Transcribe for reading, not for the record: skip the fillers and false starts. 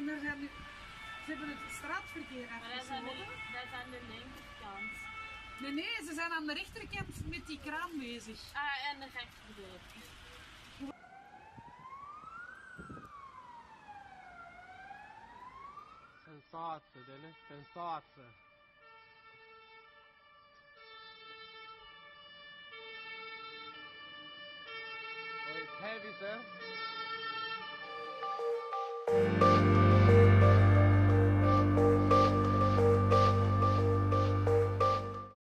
En er zijn nu, ze hebben het straatverkeer afgesloten. Dat is aan de linkerkant. Nee, ze zijn aan de rechterkant met die kraan bezig. Ah, en de rechterbreed. Sensatie, Dennis, sensatie. Oh, it's heavy, sir.